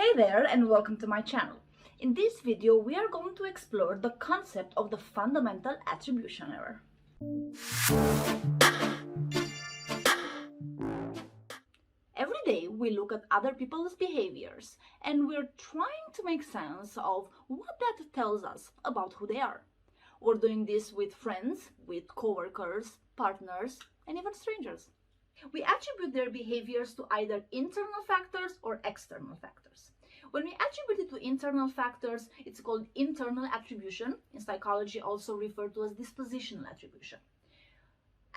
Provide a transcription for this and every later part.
Hey there and welcome to my channel. In this video we are going to explore the concept of the fundamental attribution error. Every day we look at other people's behaviors and we're trying to make sense of what that tells us about who they are. We're doing this with friends, with coworkers, partners, and even strangers. We attribute their behaviors to either internal factors or external factors. When we attribute it to internal factors, it's called internal attribution, in psychology also referred to as dispositional attribution.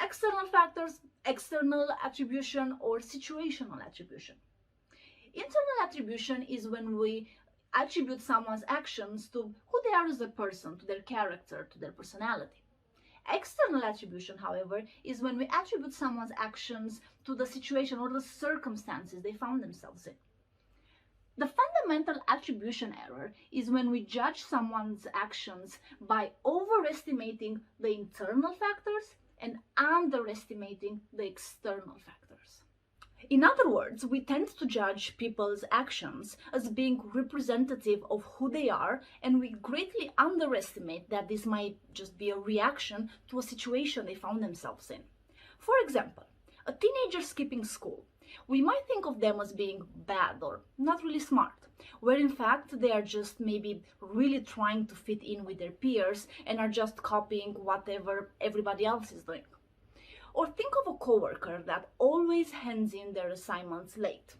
External factors, external attribution or situational attribution. Internal attribution is when we attribute someone's actions to who they are as a person, to their character, to their personality. External attribution, however, is when we attribute someone's actions to the situation or the circumstances they found themselves in. The fundamental attribution error is when we judge someone's actions by overestimating the internal factors and underestimating the external factors. In other words, we tend to judge people's actions as being representative of who they are, and we greatly underestimate that this might just be a reaction to a situation they found themselves in. For example, a teenager skipping school. We might think of them as being bad or not really smart, where in fact they are just maybe really trying to fit in with their peers and are just copying whatever everybody else is doing. Or think of a coworker that always hands in their assignments late.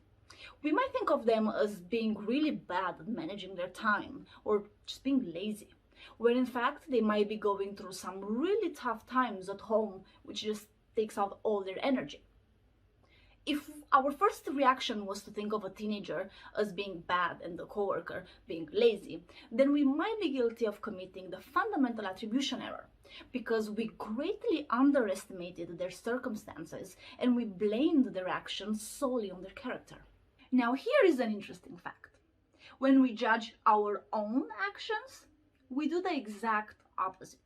We might think of them as being really bad at managing their time or just being lazy, where in fact they might be going through some really tough times at home, which just takes out all their energy. If our first reaction was to think of a teenager as being bad and the coworker being lazy, then we might be guilty of committing the fundamental attribution error, because we greatly underestimated their circumstances and we blamed their actions solely on their character. Now here is an interesting fact. When we judge our own actions, we do the exact opposite.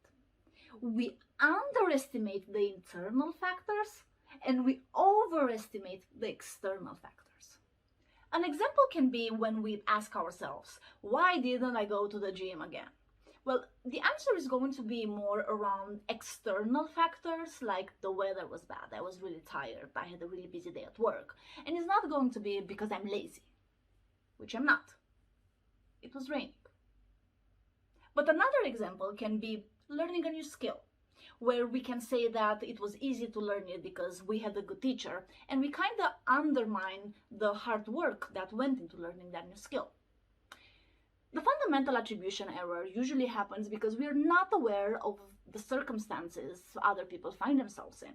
We underestimate the internal factors and we overestimate the external factors. An example can be when we ask ourselves, why didn't I go to the gym again? Well, the answer is going to be more around external factors, like the weather was bad, I was really tired, I had a really busy day at work. And it's not going to be because I'm lazy, which I'm not. It was raining. But another example can be learning a new skill, where we can say that it was easy to learn it because we had a good teacher, and we kind of undermine the hard work that went into learning that new skill. The fundamental attribution error usually happens because we are not aware of the circumstances other people find themselves in.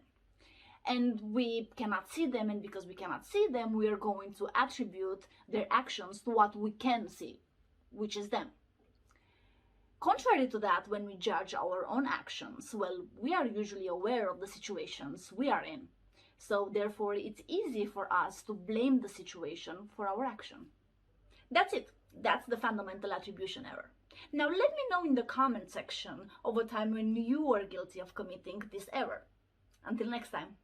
And we cannot see them, and because we cannot see them, we are going to attribute their actions to what we can see, which is them. Contrary to that, when we judge our own actions, well, we are usually aware of the situations we are in. So therefore, it's easy for us to blame the situation for our action. That's it. That's the fundamental attribution error. Now let me know in the comment section of a time when you were guilty of committing this error. Until next time.